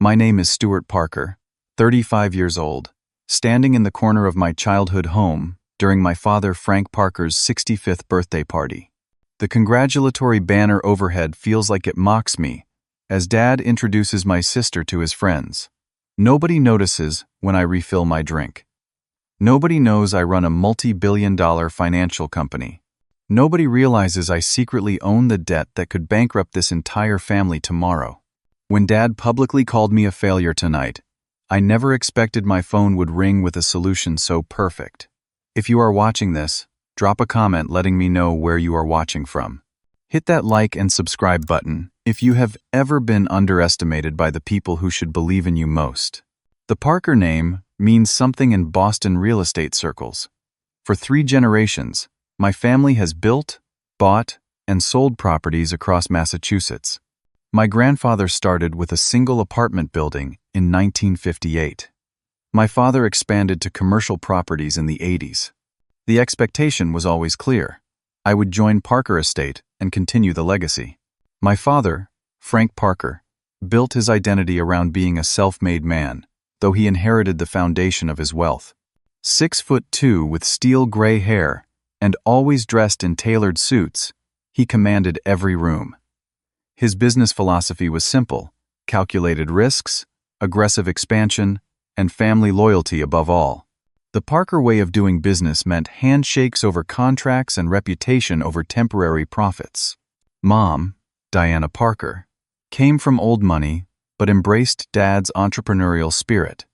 My name is Stuart Parker, 35 years old, standing in the corner of my childhood home during my father Frank Parker's 65th birthday party. The congratulatory banner overhead feels like it mocks me as Dad introduces my sister to his friends. Nobody notices when I refill my drink. Nobody knows I run a multi-billion-dollar financial company. Nobody realizes I secretly own the debt that could bankrupt this entire family tomorrow. When Dad publicly called me a failure tonight, I never expected my phone would ring with a solution so perfect. If you are watching this, drop a comment letting me know where you are watching from. Hit that like and subscribe button if you have ever been underestimated by the people who should believe in you most. The Parker name means something in Boston real estate circles. For 3 generations, my family has built, bought, and sold properties across Massachusetts. My grandfather started with a single apartment building in 1958. My father expanded to commercial properties in the 80s. The expectation was always clear. I would join Parker Estate and continue the legacy. My father, Frank Parker, built his identity around being a self-made man, though he inherited the foundation of his wealth. 6'2" with steel gray hair and always dressed in tailored suits, he commanded every room. His business philosophy was simple: calculated risks, aggressive expansion, and family loyalty above all. The Parker way of doing business meant handshakes over contracts and reputation over temporary profits. Mom, Diana Parker, came from old money but embraced Dad's entrepreneurial spirit.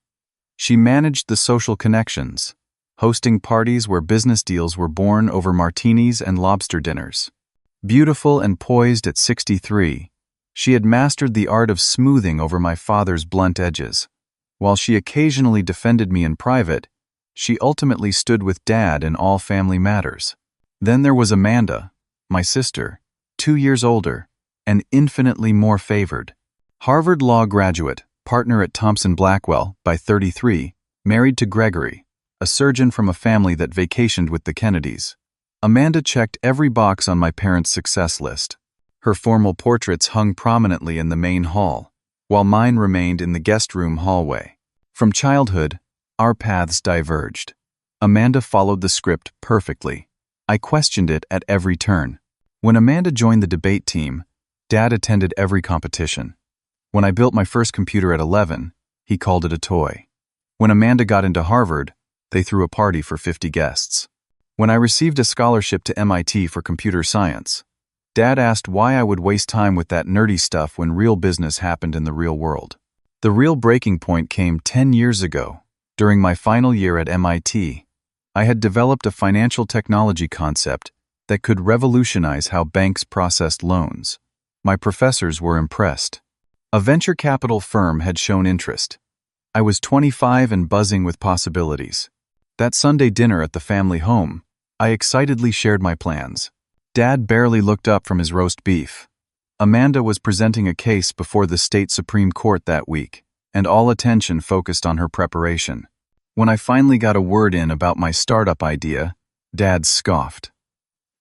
She managed the social connections, hosting parties where business deals were born over martinis and lobster dinners. Beautiful and poised at 63, she had mastered the art of smoothing over my father's blunt edges. While she occasionally defended me in private, she ultimately stood with Dad in all family matters. Then there was Amanda, my sister, 2 years older, and infinitely more favored. Harvard Law graduate, partner at Thompson Blackwell by 33, married to Gregory, a surgeon from a family that vacationed with the Kennedys. Amanda checked every box on my parents' success list. Her formal portraits hung prominently in the main hall, while mine remained in the guest room hallway. From childhood, our paths diverged. Amanda followed the script perfectly. I questioned it at every turn. When Amanda joined the debate team, Dad attended every competition. When I built my first computer at 11, he called it a toy. When Amanda got into Harvard, they threw a party for 50 guests. When I received a scholarship to MIT for computer science, Dad asked why I would waste time with that nerdy stuff when real business happened in the real world. The real breaking point came 10 years ago. During my final year at MIT, I had developed a financial technology concept that could revolutionize how banks processed loans. My professors were impressed. A venture capital firm had shown interest. I was 25 and buzzing with possibilities. That Sunday dinner at the family home, I excitedly shared my plans. Dad barely looked up from his roast beef. Amanda was presenting a case before the state Supreme Court that week, and all attention focused on her preparation. When I finally got a word in about my startup idea, Dad scoffed.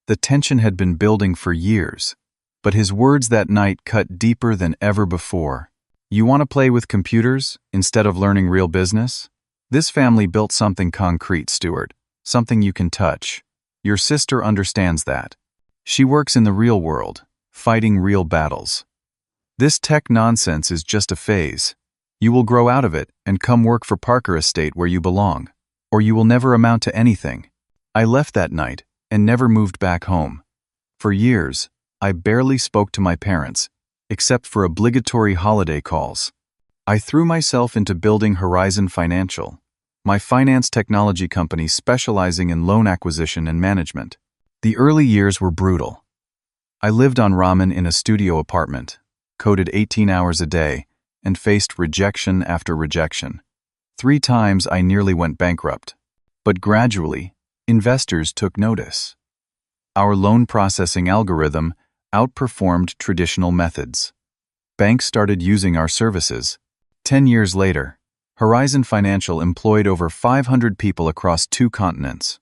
The tension had been building for years, but his words that night cut deeper than ever before. You want to play with computers instead of learning real business? This family built something concrete, Stuart, something you can touch. Your sister understands that. She works in the real world, fighting real battles. This tech nonsense is just a phase. You will grow out of it and come work for Parker Estate where you belong, or you will never amount to anything. I left that night and never moved back home. For years, I barely spoke to my parents, except for obligatory holiday calls. I threw myself into building Horizon Financial, my finance technology company specializing in loan acquisition and management. The early years were brutal. I lived on ramen in a studio apartment, coded 18 hours a day, and faced rejection after rejection. 3 times I nearly went bankrupt. But gradually, investors took notice. Our loan processing algorithm outperformed traditional methods. Banks started using our services. 10 years later, Horizon Financial employed over 500 people across 2 continents.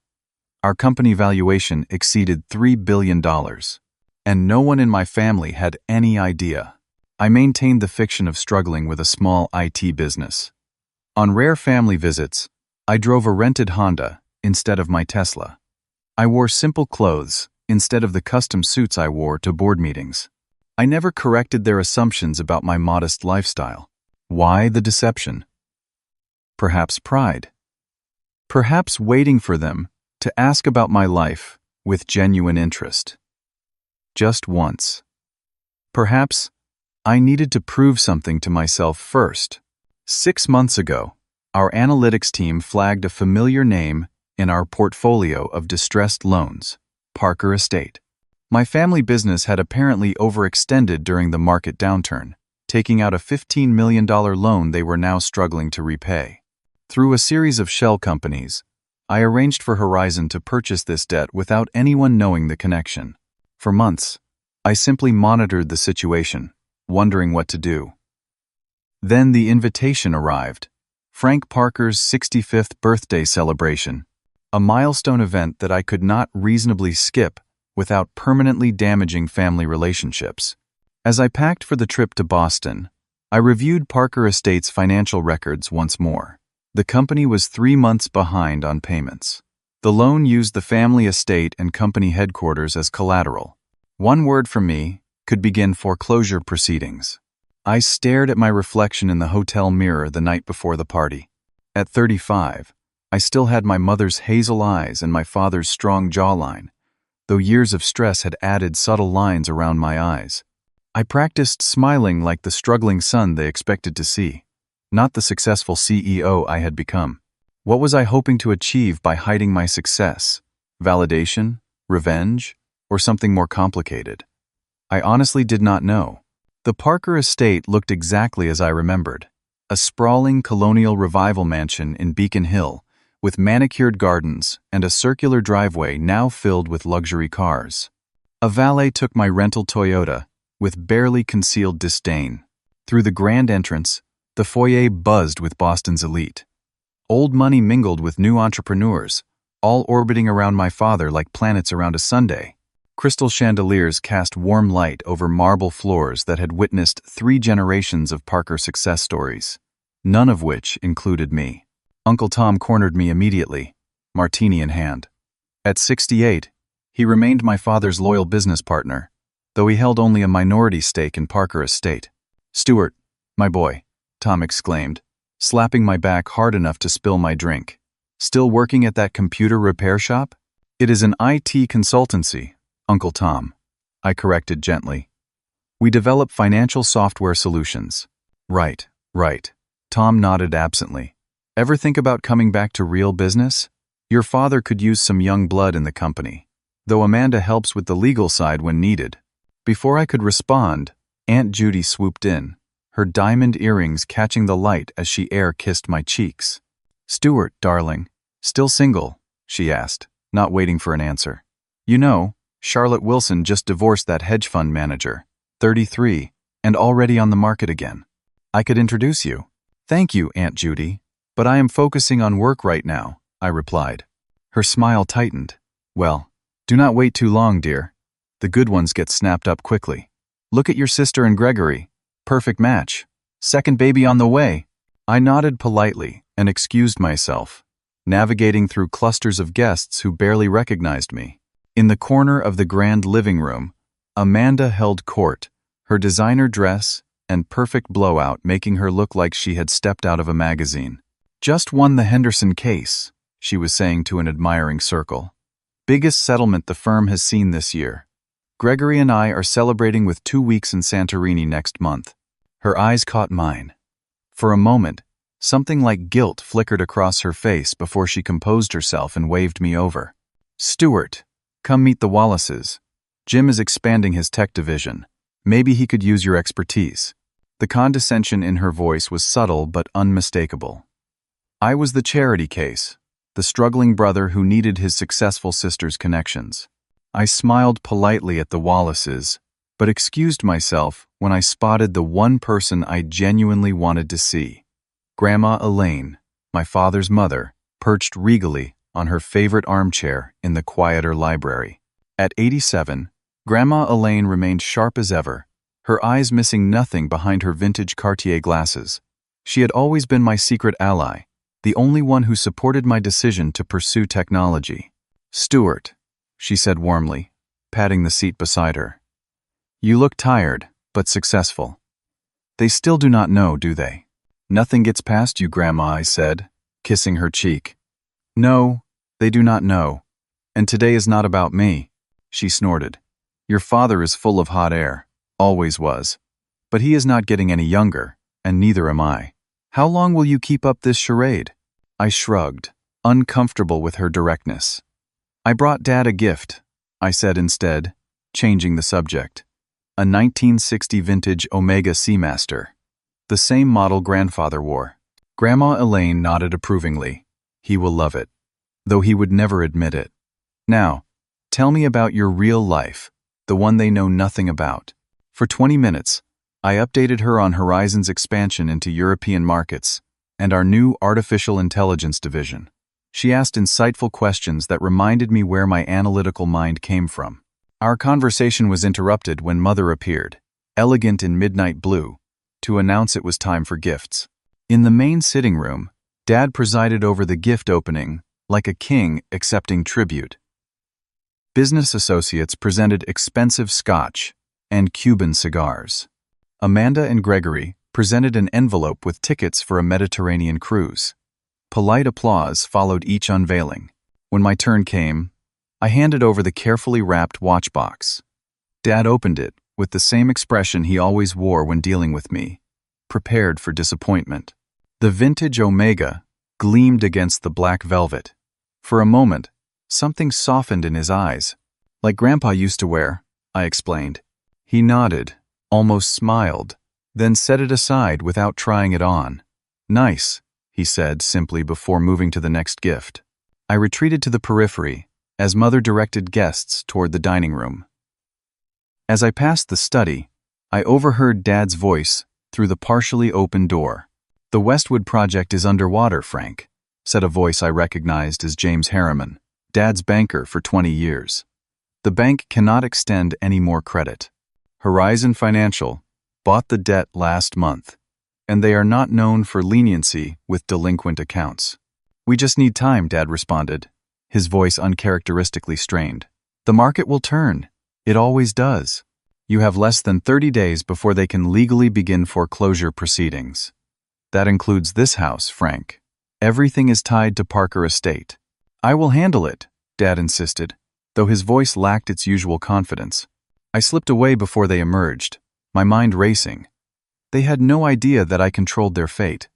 Our company valuation exceeded $3 billion. And no one in my family had any idea. I maintained the fiction of struggling with a small IT business. On rare family visits, I drove a rented Honda instead of my Tesla. I wore simple clothes instead of the custom suits I wore to board meetings. I never corrected their assumptions about my modest lifestyle. Why the deception? Perhaps pride. Perhaps waiting for them to ask about my life with genuine interest. Just once. Perhaps I needed to prove something to myself first. 6 months ago, our analytics team flagged a familiar name in our portfolio of distressed loans, Parker Estate. My family business had apparently overextended during the market downturn, taking out a $15 million loan they were now struggling to repay. Through a series of shell companies, I arranged for Horizon to purchase this debt without anyone knowing the connection. For months, I simply monitored the situation, wondering what to do. Then the invitation arrived. Frank Parker's 65th birthday celebration, a milestone event that I could not reasonably skip without permanently damaging family relationships. As I packed for the trip to Boston, I reviewed Parker Estate's financial records once more. The company was 3 months behind on payments. The loan used the family estate and company headquarters as collateral. One word from me could begin foreclosure proceedings. I stared at my reflection in the hotel mirror the night before the party. At 35, I still had my mother's hazel eyes and my father's strong jawline, though years of stress had added subtle lines around my eyes. I practiced smiling like the struggling son they expected to see, not the successful CEO I had become. What was I hoping to achieve by hiding my success? Validation? Revenge? Or something more complicated? I honestly did not know. The Parker Estate looked exactly as I remembered. A sprawling colonial revival mansion in Beacon Hill, with manicured gardens and a circular driveway now filled with luxury cars. A valet took my rental Toyota with barely concealed disdain. Through the grand entrance, the foyer buzzed with Boston's elite. Old money mingled with new entrepreneurs, all orbiting around my father like planets around a sundae. Crystal chandeliers cast warm light over marble floors that had witnessed 3 generations of Parker success stories, none of which included me. Uncle Tom cornered me immediately, martini in hand. At 68, he remained my father's loyal business partner, though he held only a minority stake in Parker Estate. "Stuart, my boy," Tom exclaimed, slapping my back hard enough to spill my drink. "Still working at that computer repair shop?" "It is an IT consultancy, Uncle Tom," I corrected gently. "We develop financial software solutions." Right. Tom nodded absently. "Ever think about coming back to real business? Your father could use some young blood in the company, though Amanda helps with the legal side when needed." Before I could respond, Aunt Judy swooped in, her diamond earrings catching the light as she air-kissed my cheeks. "Stuart, darling, still single?" she asked, not waiting for an answer. "You know, Charlotte Wilson just divorced that hedge fund manager, 33, and already on the market again. I could introduce you." "Thank you, Aunt Judy, but I am focusing on work right now," I replied. Her smile tightened. "Well, do not wait too long, dear. The good ones get snapped up quickly. Look at your sister and Gregory. Perfect match. Second baby on the way." I nodded politely and excused myself, navigating through clusters of guests who barely recognized me. In the corner of the grand living room, Amanda held court, her designer dress and perfect blowout making her look like she had stepped out of a magazine. "Just won the Henderson case," she was saying to an admiring circle. "Biggest settlement the firm has seen this year. Gregory and I are celebrating with 2 weeks in Santorini next month." Her eyes caught mine. For a moment, something like guilt flickered across her face before she composed herself and waved me over. "Stuart, come meet the Wallaces. Jim is expanding his tech division. Maybe he could use your expertise." The condescension in her voice was subtle but unmistakable. I was the charity case, the struggling brother who needed his successful sister's connections. I smiled politely at the Wallaces, but excused myself when I spotted the one person I genuinely wanted to see. Grandma Elaine, my father's mother, perched regally on her favorite armchair in the quieter library. At 87, Grandma Elaine remained sharp as ever, her eyes missing nothing behind her vintage Cartier glasses. She had always been my secret ally, the only one who supported my decision to pursue technology. "Stuart," she said warmly, patting the seat beside her. "You look tired, but successful. They still do not know, do they?" "Nothing gets past you, Grandma," I said, kissing her cheek. "No, they do not know. And today is not about me," she snorted. "Your father is full of hot air, always was. But he is not getting any younger, and neither am I. How long will you keep up this charade?" I shrugged, uncomfortable with her directness. "I brought Dad a gift," I said instead, changing the subject. "A 1960 vintage Omega Seamaster. The same model Grandfather wore." Grandma Elaine nodded approvingly. "He will love it, though he would never admit it. Now, tell me about your real life, the one they know nothing about." For 20 minutes, I updated her on Horizon's expansion into European markets and our new artificial intelligence division. She asked insightful questions that reminded me where my analytical mind came from. Our conversation was interrupted when Mother appeared, elegant in midnight blue, to announce it was time for gifts. In the main sitting room, Dad presided over the gift opening like a king accepting tribute. Business associates presented expensive scotch and Cuban cigars. Amanda and Gregory presented an envelope with tickets for a Mediterranean cruise. Polite applause followed each unveiling. When my turn came, I handed over the carefully wrapped watch box. Dad opened it with the same expression he always wore when dealing with me, prepared for disappointment. The vintage Omega gleamed against the black velvet. For a moment, something softened in his eyes. "Like Grandpa used to wear," I explained. He nodded, almost smiled, then set it aside without trying it on. "Nice," he said simply before moving to the next gift. I retreated to the periphery as Mother directed guests toward the dining room. As I passed the study, I overheard Dad's voice through the partially open door. "The Westwood project is underwater, Frank," said a voice I recognized as James Harriman, Dad's banker for 20 years. "The bank cannot extend any more credit. Horizon Financial bought the debt last month, and they are not known for leniency with delinquent accounts." "We just need time," Dad responded, his voice uncharacteristically strained. "The market will turn. It always does. You have less than 30 days before they can legally begin foreclosure proceedings. That includes this house, Frank. Everything is tied to Parker Estate." "I will handle it," Dad insisted, though his voice lacked its usual confidence. I slipped away before they emerged, my mind racing. They had no idea that I controlled their fate,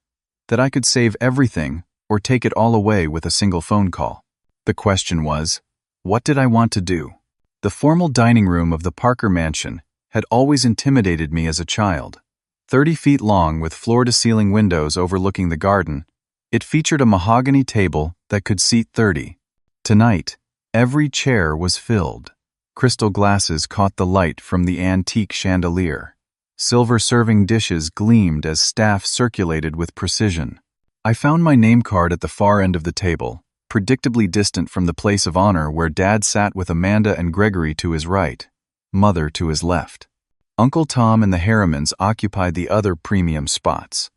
that I could save everything or take it all away with a single phone call. The question was, what did I want to do? The formal dining room of the Parker mansion had always intimidated me as a child. 30 feet long with floor-to-ceiling windows overlooking the garden, it featured a mahogany table that could seat 30. Tonight, every chair was filled. Crystal glasses caught the light from the antique chandelier. Silver serving dishes gleamed as staff circulated with precision. I found my name card at the far end of the table, predictably distant from the place of honor where Dad sat with Amanda and Gregory to his right, Mother to his left. Uncle Tom and the Harrimans occupied the other premium spots.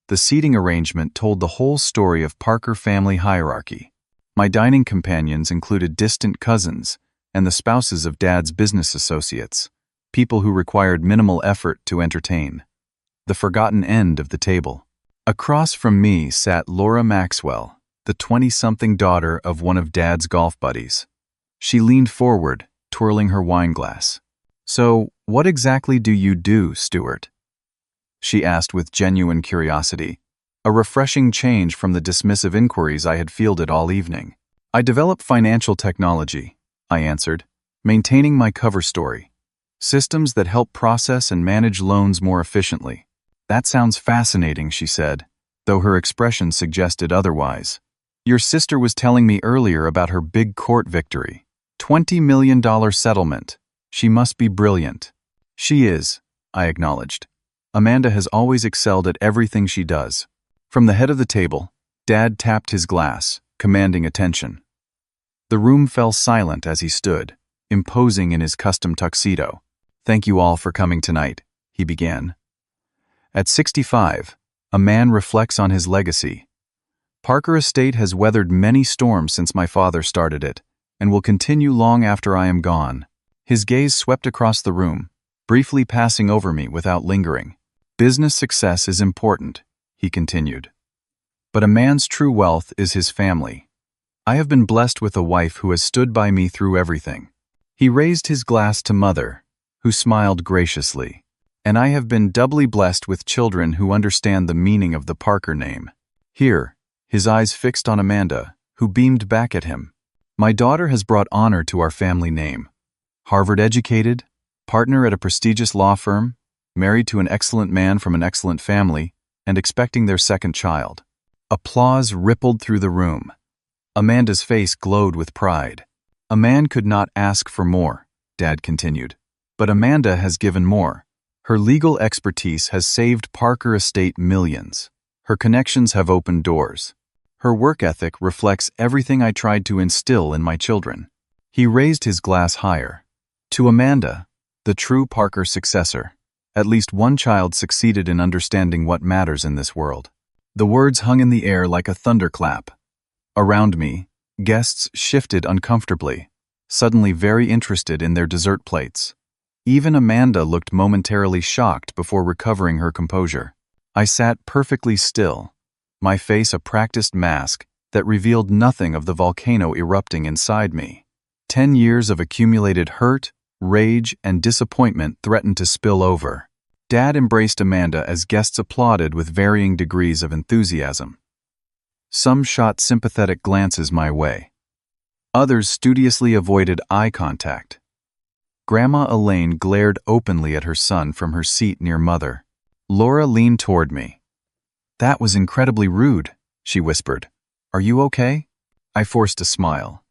The seating arrangement told the whole story of Parker family hierarchy. My dining companions included distant cousins and the spouses of Dad's business associates, people who required minimal effort to entertain. The forgotten end of the table. Across from me sat Laura Maxwell, the 20-something daughter of one of Dad's golf buddies. She leaned forward, twirling her wineglass. "So, what exactly do you do, Stuart?" she asked with genuine curiosity, a refreshing change from the dismissive inquiries I had fielded all evening. "I develop financial technology," I answered, maintaining my cover story. "Systems that help process and manage loans more efficiently." "That sounds fascinating," she said, though her expression suggested otherwise. "Your sister was telling me earlier about her big court victory. $20 million settlement. She must be brilliant." "She is," I acknowledged. "Amanda has always excelled at everything she does." From the head of the table, Dad tapped his glass, commanding attention. The room fell silent as he stood, imposing in his custom tuxedo. "Thank you all for coming tonight," he began. At 65, a man reflects on his legacy. Parker Estate has weathered many storms since my father started it, and will continue long after I am gone. His gaze swept across the room, briefly passing over me without lingering. Business success is important, he continued. But a man's true wealth is his family. I have been blessed with a wife who has stood by me through everything. He raised his glass to Mother, who smiled graciously. And I have been doubly blessed with children who understand the meaning of the Parker name. Here, his eyes fixed on Amanda, who beamed back at him. My daughter has brought honor to our family name. Harvard-educated, partner at a prestigious law firm, married to an excellent man from an excellent family, and expecting their second child. Applause rippled through the room. Amanda's face glowed with pride. A man could not ask for more, Dad continued. But Amanda has given more. Her legal expertise has saved Parker Estate millions. Her connections have opened doors. Her work ethic reflects everything I tried to instill in my children. He raised his glass higher. To Amanda, the true Parker successor, at least one child succeeded in understanding what matters in this world. The words hung in the air like a thunderclap. Around me, guests shifted uncomfortably, suddenly very interested in their dessert plates. Even Amanda looked momentarily shocked before recovering her composure. I sat perfectly still, my face a practiced mask that revealed nothing of the volcano erupting inside me. 10 years of accumulated hurt, rage, and disappointment threatened to spill over. Dad embraced Amanda as guests applauded with varying degrees of enthusiasm. Some shot sympathetic glances my way. Others studiously avoided eye contact. Grandma Elaine glared openly at her son from her seat near Mother. Laura leaned toward me. "That was incredibly rude," she whispered. "Are you okay?" I forced a smile.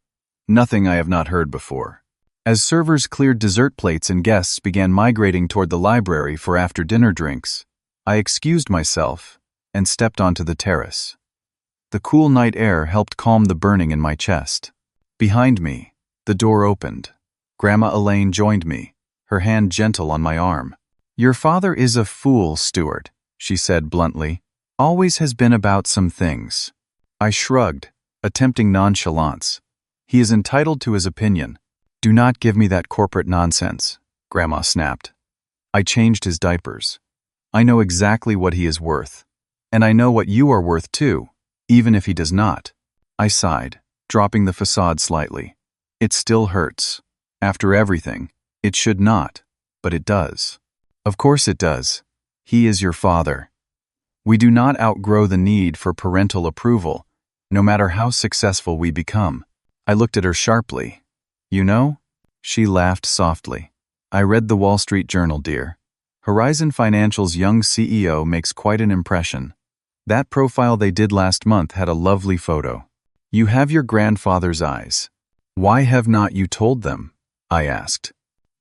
Nothing I have not heard before. As servers cleared dessert plates and guests began migrating toward the library for after-dinner drinks, I excused myself and stepped onto the terrace. The cool night air helped calm the burning in my chest. Behind me, the door opened. Grandma Elaine joined me, her hand gentle on my arm. "Your father is a fool, Stuart," she said bluntly. "Always has been about some things." I shrugged, attempting nonchalance. "He is entitled to his opinion." "Do not give me that corporate nonsense," Grandma snapped. I changed his diapers. "I know exactly what he is worth. And I know what you are worth too, even if he does not." I sighed, dropping the facade slightly. "It still hurts. After everything, it should not, but it does." "Of course it does. He is your father. We do not outgrow the need for parental approval, no matter how successful we become." I looked at her sharply. "You know?" She laughed softly. "I read the Wall Street Journal, dear. Horizon Financial's young CEO makes quite an impression. That profile they did last month had a lovely photo. You have your grandfather's eyes. Why have not you told them?" I asked.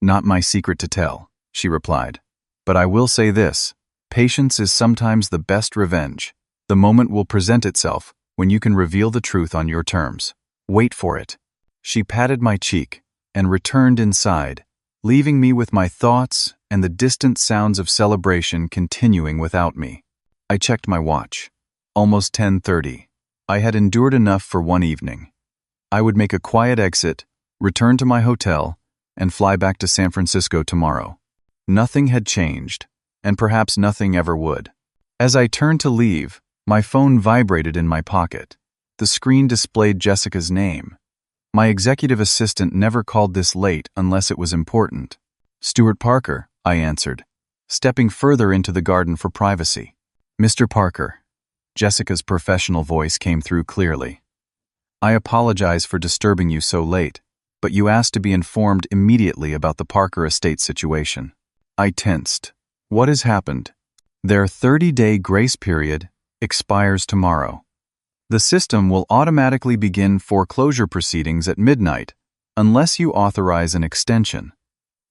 "Not my secret to tell," she replied. "But I will say this, patience is sometimes the best revenge. The moment will present itself when you can reveal the truth on your terms. Wait for it." She patted my cheek and returned inside, leaving me with my thoughts and the distant sounds of celebration continuing without me. I checked my watch. Almost 10:30. I had endured enough for one evening. I would make a quiet exit, return to my hotel, and fly back to San Francisco tomorrow. Nothing had changed, and perhaps nothing ever would. As I turned to leave, my phone vibrated in my pocket. The screen displayed Jessica's name. My executive assistant never called this late unless it was important. "Stuart Parker," I answered, stepping further into the garden for privacy. "Mr. Parker." Jessica's professional voice came through clearly. "I apologize for disturbing you so late, but you asked to be informed immediately about the Parker Estate situation." I tensed. "What has happened?" "Their 30-day grace period expires tomorrow. The system will automatically begin foreclosure proceedings at midnight unless you authorize an extension.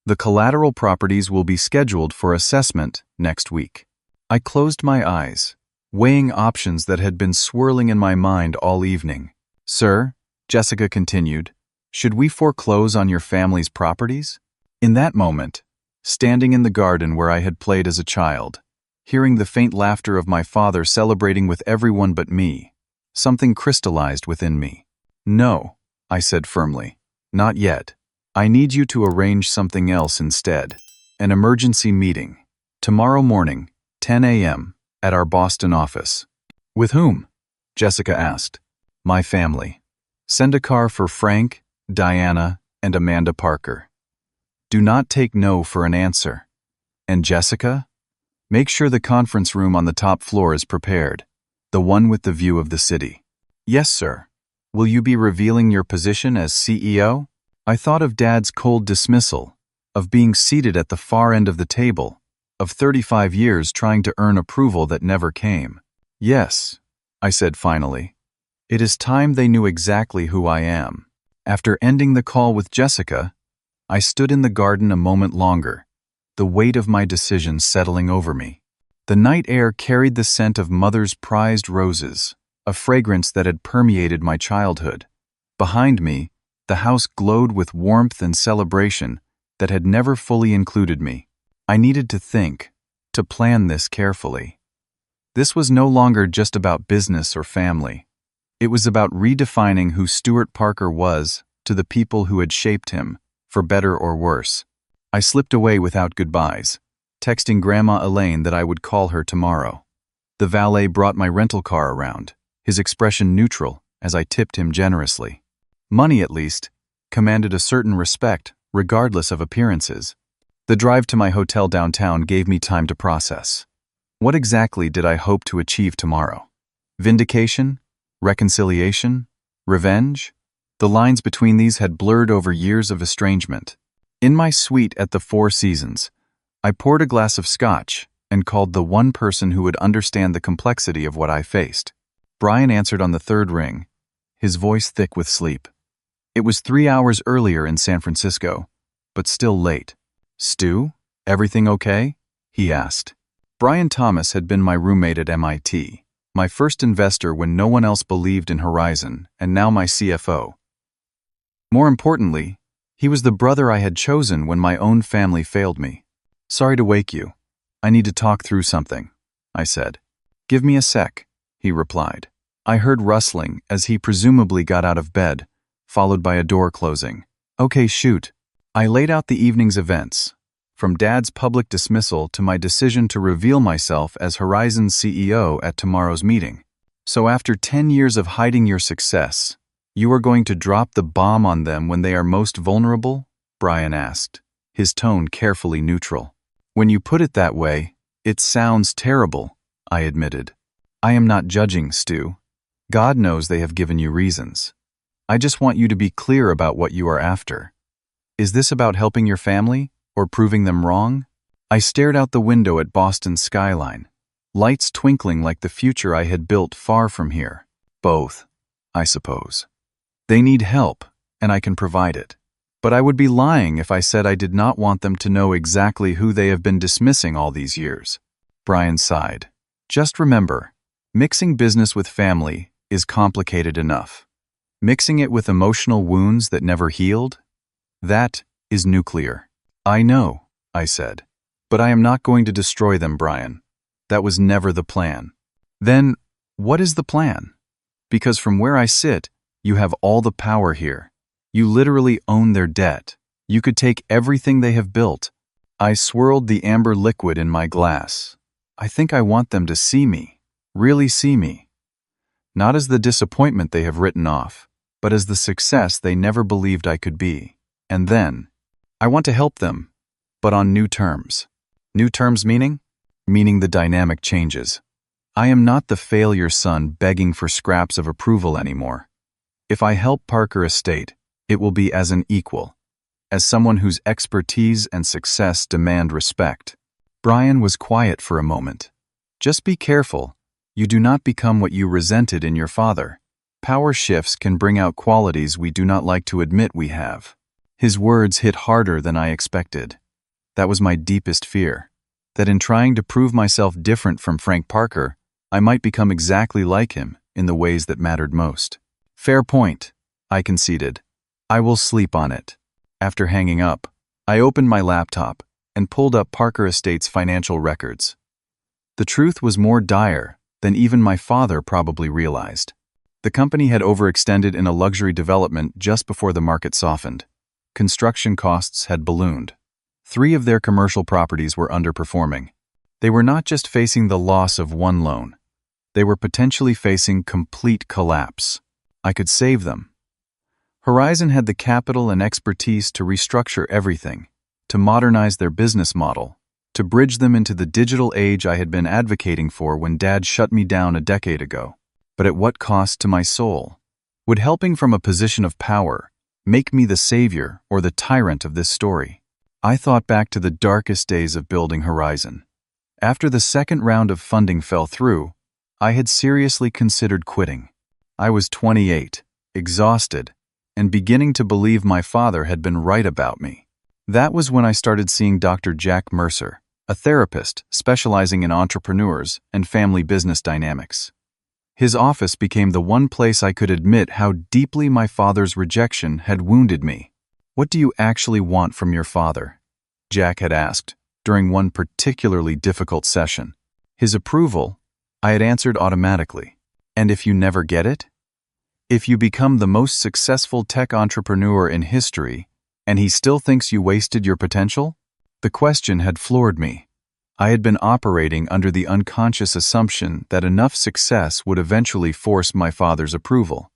The collateral properties will be scheduled for assessment next week." I closed my eyes, weighing options that had been swirling in my mind all evening. "Sir," Jessica continued, "should we foreclose on your family's properties?" In that moment, standing in the garden where I had played as a child, hearing the faint laughter of my father celebrating with everyone but me. Something crystallized within me. "No," I said firmly. "Not yet. I need you to arrange something else instead. An emergency meeting. Tomorrow morning, 10 a.m., at our Boston office." "With whom?" Jessica asked. "My family. Send a car for Frank, Diana, and Amanda Parker. Do not take no for an answer. And Jessica? Make sure the conference room on the top floor is prepared, the one with the view of the city." "Yes, sir." "Will you be revealing your position as CEO?" I thought of Dad's cold dismissal, of being seated at the far end of the table, of 35 years trying to earn approval that never came. "Yes," I said finally. It is time they knew exactly who I am. After ending the call with Jessica, I stood in the garden a moment longer, the weight of my decision settling over me. The night air carried the scent of Mother's prized roses, a fragrance that had permeated my childhood. Behind me, the house glowed with warmth and celebration that had never fully included me. I needed to think, to plan this carefully. This was no longer just about business or family. It was about redefining who Stuart Parker was to the people who had shaped him, for better or worse. I slipped away without goodbyes, texting Grandma Elaine that I would call her tomorrow. The valet brought my rental car around, his expression neutral as I tipped him generously. Money, at least, commanded a certain respect, regardless of appearances. The drive to my hotel downtown gave me time to process. What exactly did I hope to achieve tomorrow? Vindication? Reconciliation? Revenge? The lines between these had blurred over years of estrangement. In my suite at the Four Seasons, I poured a glass of scotch and called the one person who would understand the complexity of what I faced. Brian answered on the third ring, his voice thick with sleep. It was 3 hours earlier in San Francisco, but still late. "Stu, everything okay?" he asked. Brian Thomas had been my roommate at MIT, my first investor when no one else believed in Horizon, and now my CFO. More importantly, he was the brother I had chosen when my own family failed me. "Sorry to wake you. I need to talk through something," I said. "Give me a sec," he replied. I heard rustling as he presumably got out of bed, followed by a door closing. "Okay, shoot." I laid out the evening's events, from Dad's public dismissal to my decision to reveal myself as Horizon's CEO at tomorrow's meeting. "So after 10 years of hiding your success, you are going to drop the bomb on them when they are most vulnerable?" Brian asked, his tone carefully neutral. "When you put it that way, it sounds terrible," I admitted. "I am not judging, Stu. God knows they have given you reasons. I just want you to be clear about what you are after. Is this about helping your family, or proving them wrong?" I stared out the window at Boston's skyline, lights twinkling like the future I had built far from here. "Both, I suppose. They need help, and I can provide it. But I would be lying if I said I did not want them to know exactly who they have been dismissing all these years." Brian sighed. "Just remember, mixing business with family is complicated enough. Mixing it with emotional wounds that never healed? That is nuclear." "I know," I said. "But I am not going to destroy them, Brian. That was never the plan." "Then, what is the plan? Because from where I sit, you have all the power here. You literally own their debt. You could take everything they have built." I swirled the amber liquid in my glass. "I think I want them to see me, really see me. Not as the disappointment they have written off, but as the success they never believed I could be. And then, I want to help them, but on new terms." "New terms meaning?" "Meaning the dynamic changes. I am not the failure son begging for scraps of approval anymore. If I help Parker Estate, it will be as an equal, as someone whose expertise and success demand respect." Brian was quiet for a moment. "Just be careful. You do not become what you resented in your father. Power shifts can bring out qualities we do not like to admit we have." His words hit harder than I expected. That was my deepest fear, that in trying to prove myself different from Frank Parker, I might become exactly like him in the ways that mattered most. "Fair point," I conceded. "I will sleep on it." After hanging up, I opened my laptop, and pulled up Parker Estates' financial records. The truth was more dire than even my father probably realized. The company had overextended in a luxury development just before the market softened. Construction costs had ballooned. 3 of their commercial properties were underperforming. They were not just facing the loss of one loan. They were potentially facing complete collapse. I could save them. Horizon had the capital and expertise to restructure everything, to modernize their business model, to bridge them into the digital age I had been advocating for when Dad shut me down a decade ago. But at what cost to my soul? Would helping from a position of power make me the savior or the tyrant of this story? I thought back to the darkest days of building Horizon. After the second round of funding fell through, I had seriously considered quitting. I was 28, exhausted, and beginning to believe my father had been right about me. That was when I started seeing Dr. Jack Mercer, a therapist specializing in entrepreneurs and family business dynamics. His office became the one place I could admit how deeply my father's rejection had wounded me. "What do you actually want from your father?" Jack had asked during one particularly difficult session. His approval, I had answered automatically. "And if you never get it? If you become the most successful tech entrepreneur in history, and he still thinks you wasted your potential?" The question had floored me. I had been operating under the unconscious assumption that enough success would eventually force my father's approval.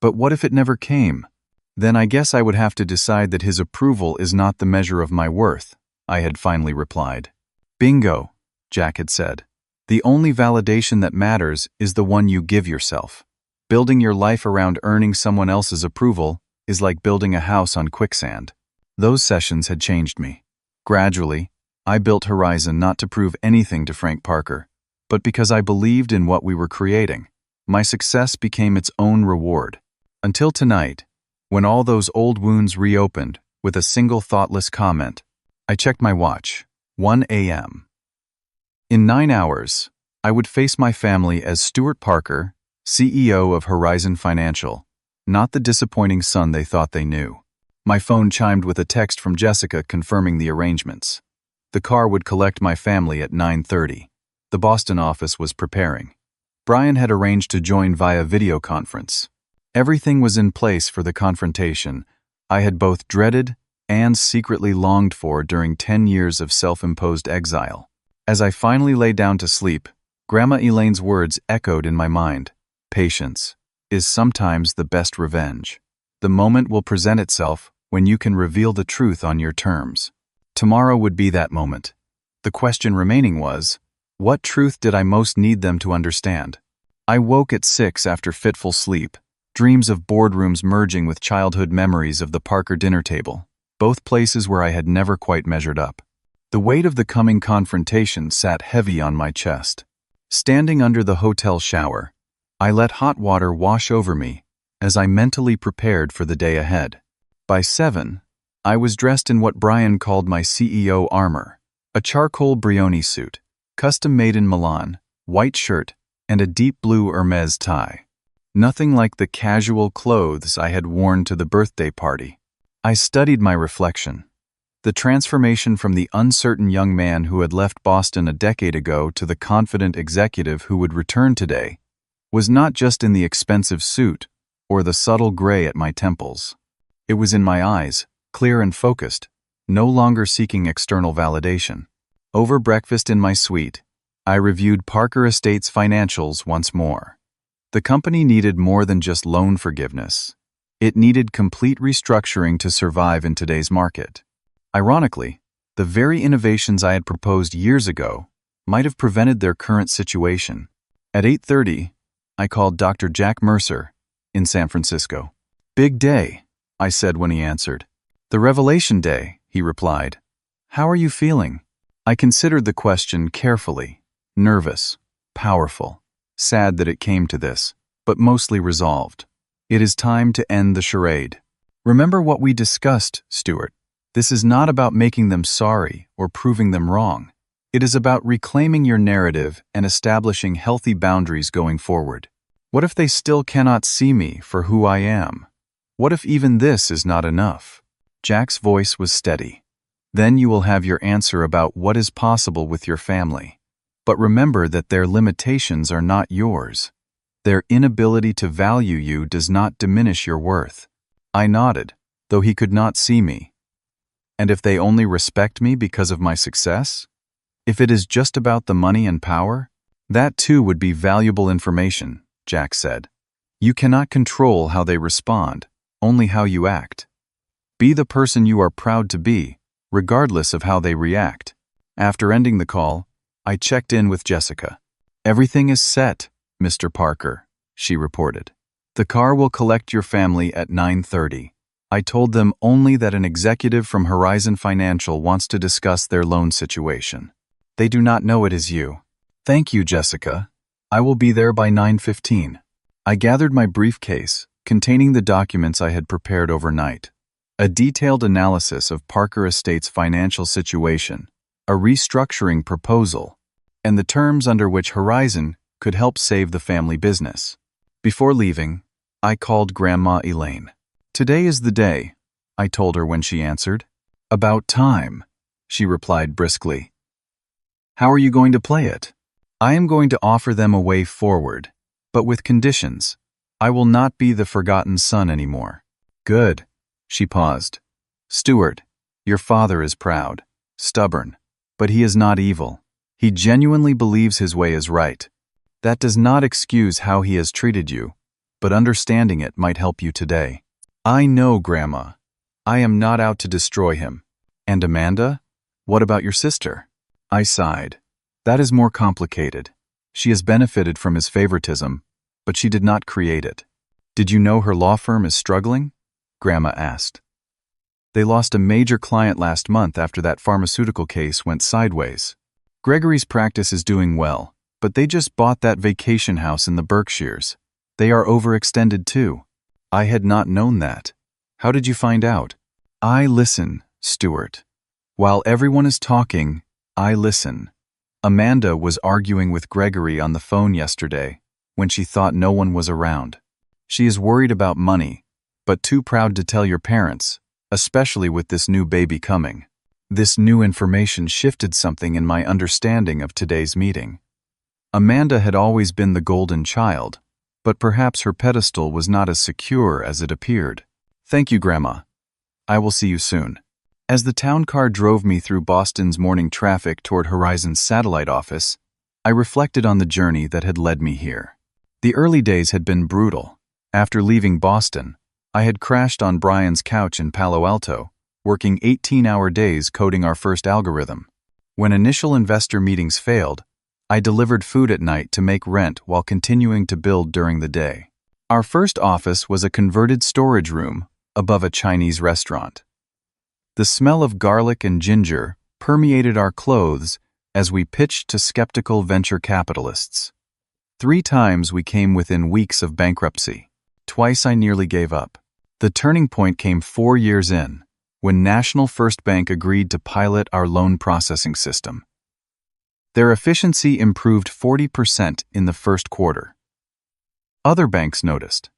But what if it never came? "Then I guess I would have to decide that his approval is not the measure of my worth," I had finally replied. "Bingo," Jack had said. "The only validation that matters is the one you give yourself. Building your life around earning someone else's approval is like building a house on quicksand." Those sessions had changed me. Gradually, I built Horizon not to prove anything to Frank Parker, but because I believed in what we were creating. My success became its own reward. Until tonight, when all those old wounds reopened with a single thoughtless comment. I checked my watch. 1 a.m. In 9 hours, I would face my family as Stuart Parker, CEO of Horizon Financial, not the disappointing son they thought they knew. My phone chimed with a text from Jessica confirming the arrangements. The car would collect my family at 9:30. The Boston office was preparing. Brian had arranged to join via video conference. Everything was in place for the confrontation I had both dreaded and secretly longed for during 10 years of self-imposed exile. As I finally lay down to sleep, Grandma Elaine's words echoed in my mind. "Patience is sometimes the best revenge. The moment will present itself when you can reveal the truth on your terms." Tomorrow would be that moment. The question remaining was, what truth did I most need them to understand? I woke at 6 after fitful sleep, dreams of boardrooms merging with childhood memories of the Parker dinner table, both places where I had never quite measured up. The weight of the coming confrontation sat heavy on my chest. Standing under the hotel shower, I let hot water wash over me as I mentally prepared for the day ahead. By 7, I was dressed in what Brian called my CEO armor, a charcoal Brioni suit, custom-made in Milan, white shirt, and a deep blue Hermes tie. Nothing like the casual clothes I had worn to the birthday party. I studied my reflection. The transformation from the uncertain young man who had left Boston a decade ago to the confident executive who would return today was not just in the expensive suit or the subtle gray at my temples. It was in my eyes, clear and focused, no longer seeking external validation. Over breakfast in my suite, I reviewed Parker Estates' financials once more. The company needed more than just loan forgiveness. It needed complete restructuring to survive in today's market. Ironically, the very innovations I had proposed years ago might have prevented their current situation. At 8:30, I called Dr. Jack Mercer in San Francisco. "Big day," I said when he answered. "The revelation day," he replied. "How are you feeling?" I considered the question carefully. Nervous, powerful, sad that it came to this, but mostly resolved. "It is time to end the charade. Remember what we discussed, Stuart. This is not about making them sorry or proving them wrong. It is about reclaiming your narrative and establishing healthy boundaries going forward. What if they still cannot see me for who I am? What if even this is not enough?" Jack's voice was steady. Then you will have your answer about what is possible with your family. But remember that their limitations are not yours. Their inability to value you does not diminish your worth. I nodded, though he could not see me. And if they only respect me because of my success? If it is just about the money and power? That too would be valuable information, Jack said. You cannot control how they respond, only how you act. Be the person you are proud to be, regardless of how they react. After ending the call, I checked in with Jessica. Everything is set, Mr. Parker, she reported. The car will collect your family at 9:30. I told them only that an executive from Horizon Financial wants to discuss their loan situation. They do not know it is you. Thank you, Jessica. I will be there by 9:15. I gathered my briefcase, containing the documents I had prepared overnight. A detailed analysis of Parker Estate's financial situation, a restructuring proposal, and the terms under which Horizon could help save the family business. Before leaving, I called Grandma Elaine. Today is the day, I told her when she answered. About time, she replied briskly. How are you going to play it? I am going to offer them a way forward, but with conditions. I will not be the forgotten son anymore. Good. She paused. Stuart, your father is proud, stubborn, but he is not evil. He genuinely believes his way is right. That does not excuse how he has treated you, but understanding it might help you today. I know, Grandma. I am not out to destroy him. And Amanda? What about your sister? I sighed. That is more complicated. She has benefited from his favoritism, but she did not create it. Did you know her law firm is struggling? Grandma asked. They lost a major client last month after that pharmaceutical case went sideways. Gregory's practice is doing well, but they just bought that vacation house in the Berkshires. They are overextended too. I had not known that. How did you find out? I listen, Stuart. While everyone is talking, I listen. Amanda was arguing with Gregory on the phone yesterday when she thought no one was around. She is worried about money, but too proud to tell your parents, especially with this new baby coming. This new information shifted something in my understanding of today's meeting. Amanda had always been the golden child, but perhaps her pedestal was not as secure as it appeared. Thank you, Grandma. I will see you soon. As the town car drove me through Boston's morning traffic toward Horizon's satellite office, I reflected on the journey that had led me here. The early days had been brutal. After leaving Boston, I had crashed on Brian's couch in Palo Alto, working 18-hour days coding our first algorithm. When initial investor meetings failed, I delivered food at night to make rent while continuing to build during the day. Our first office was a converted storage room above a Chinese restaurant. The smell of garlic and ginger permeated our clothes as we pitched to skeptical venture capitalists. 3 times we came within weeks of bankruptcy. Twice I nearly gave up. The turning point came 4 years in, when National First Bank agreed to pilot our loan processing system. Their efficiency improved 40% in the first quarter. Other banks noticed.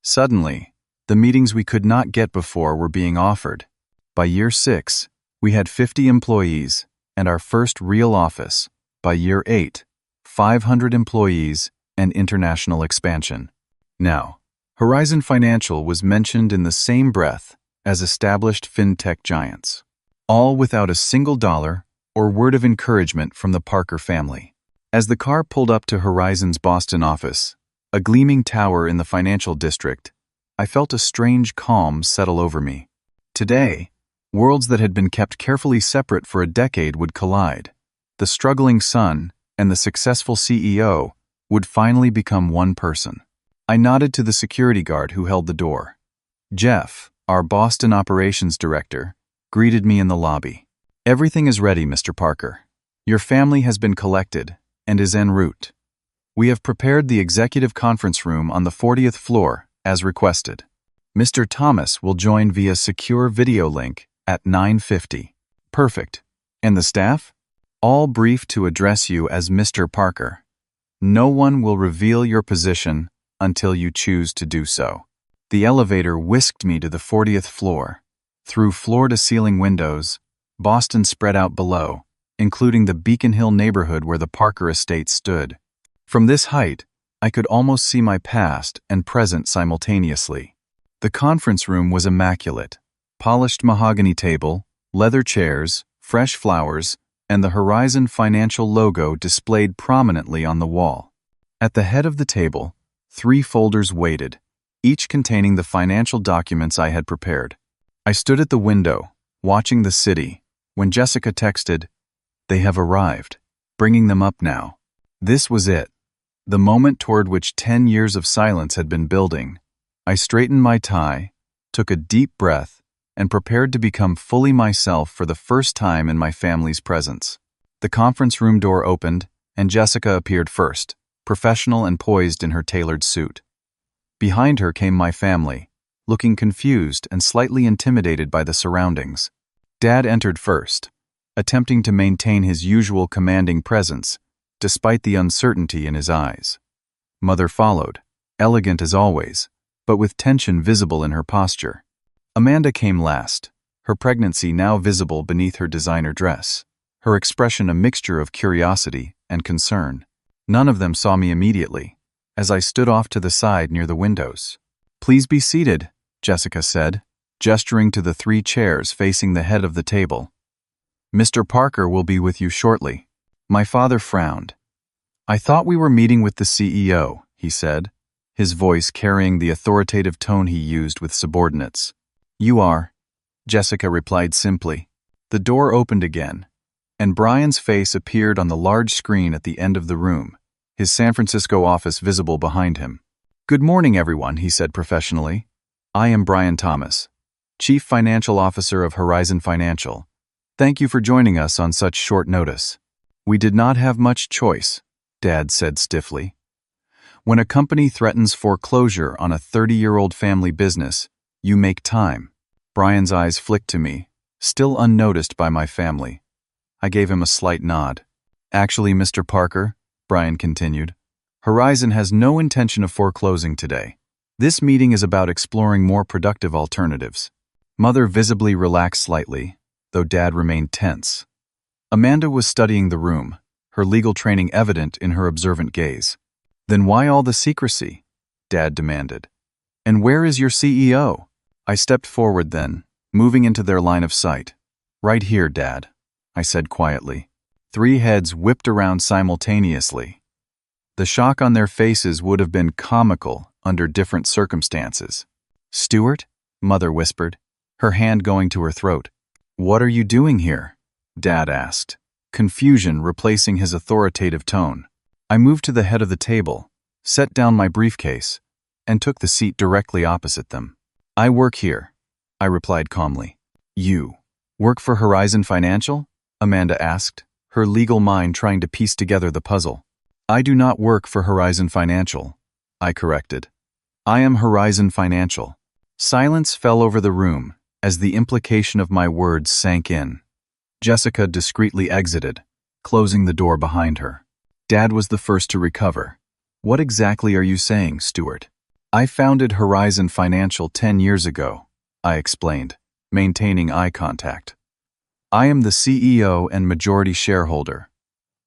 Suddenly, the meetings we could not get before were being offered. By year 6, we had 50 employees and our first real office. By year 8, 500 employees and international expansion. Now, Horizon Financial was mentioned in the same breath as established fintech giants, all without a single dollar or word of encouragement from the Parker family. As the car pulled up to Horizon's Boston office, a gleaming tower in the financial district, I felt a strange calm settle over me. Today, worlds that had been kept carefully separate for a decade would collide. The struggling son and the successful CEO would finally become one person. I nodded to the security guard who held the door. Jeff, our Boston operations director, greeted me in the lobby. Everything is ready, Mr. Parker. Your family has been collected and is en route. We have prepared the executive conference room on the 40th floor, as requested. Mr. Thomas will join via secure video link at 9:50. Perfect. And the staff? All briefed to address you as Mr. Parker. No one will reveal your position until you choose to do so. The elevator whisked me to the 40th floor. Through floor-to-ceiling windows, Boston spread out below, including the Beacon Hill neighborhood where the Parker estate stood. From this height, I could almost see my past and present simultaneously. The conference room was immaculate. Polished mahogany table, leather chairs, fresh flowers, and the Horizon Financial logo displayed prominently on the wall. At the head of the table, 3 folders waited, each containing the financial documents I had prepared. I stood at the window, watching the city, when Jessica texted, "They have arrived. Bringing them up now." This was it, the moment toward which 10 years of silence had been building. I straightened my tie, took a deep breath, and prepared to become fully myself for the first time in my family's presence. The conference room door opened, and Jessica appeared first, professional and poised in her tailored suit. Behind her came my family, looking confused and slightly intimidated by the surroundings. Dad entered first, attempting to maintain his usual commanding presence, despite the uncertainty in his eyes. Mother followed, elegant as always, but with tension visible in her posture. Amanda came last, her pregnancy now visible beneath her designer dress, her expression a mixture of curiosity and concern. None of them saw me immediately, as I stood off to the side near the windows. "Please be seated," Jessica said, gesturing to the 3 chairs facing the head of the table. "Mr. Parker will be with you shortly." My father frowned. "I thought we were meeting with the CEO," he said, his voice carrying the authoritative tone he used with subordinates. "You are," Jessica replied simply. The door opened again, and Brian's face appeared on the large screen at the end of the room, his San Francisco office visible behind him. "Good morning, everyone," he said professionally. "I am Brian Thomas, Chief Financial Officer of Horizon Financial. Thank you for joining us on such short notice." "We did not have much choice," Dad said stiffly. "When a company threatens foreclosure on a 30-year-old family business, you make time." Brian's eyes flicked to me, still unnoticed by my family. I gave him a slight nod. "Actually, Mr. Parker," Brian continued, "Horizon has no intention of foreclosing today. This meeting is about exploring more productive alternatives." Mother visibly relaxed slightly, though Dad remained tense. Amanda was studying the room, her legal training evident in her observant gaze. "Then why all the secrecy?" Dad demanded. "And where is your CEO?" I stepped forward then, moving into their line of sight. "Right here, Dad," I said quietly. 3 heads whipped around simultaneously. The shock on their faces would have been comical under different circumstances. "Stuart?" Mother whispered, her hand going to her throat. "What are you doing here?" Dad asked, confusion replacing his authoritative tone. I moved to the head of the table, set down my briefcase, and took the seat directly opposite them. "I work here," I replied calmly. "You work for Horizon Financial?" Amanda asked, her legal mind trying to piece together the puzzle. "I do not work for Horizon Financial," I corrected. "I am Horizon Financial." Silence fell over the room as the implication of my words sank in. Jessica discreetly exited, closing the door behind her. Dad was the first to recover. "What exactly are you saying, Stuart?" "I founded Horizon Financial 10 years ago," I explained, maintaining eye contact. "I am the CEO and majority shareholder.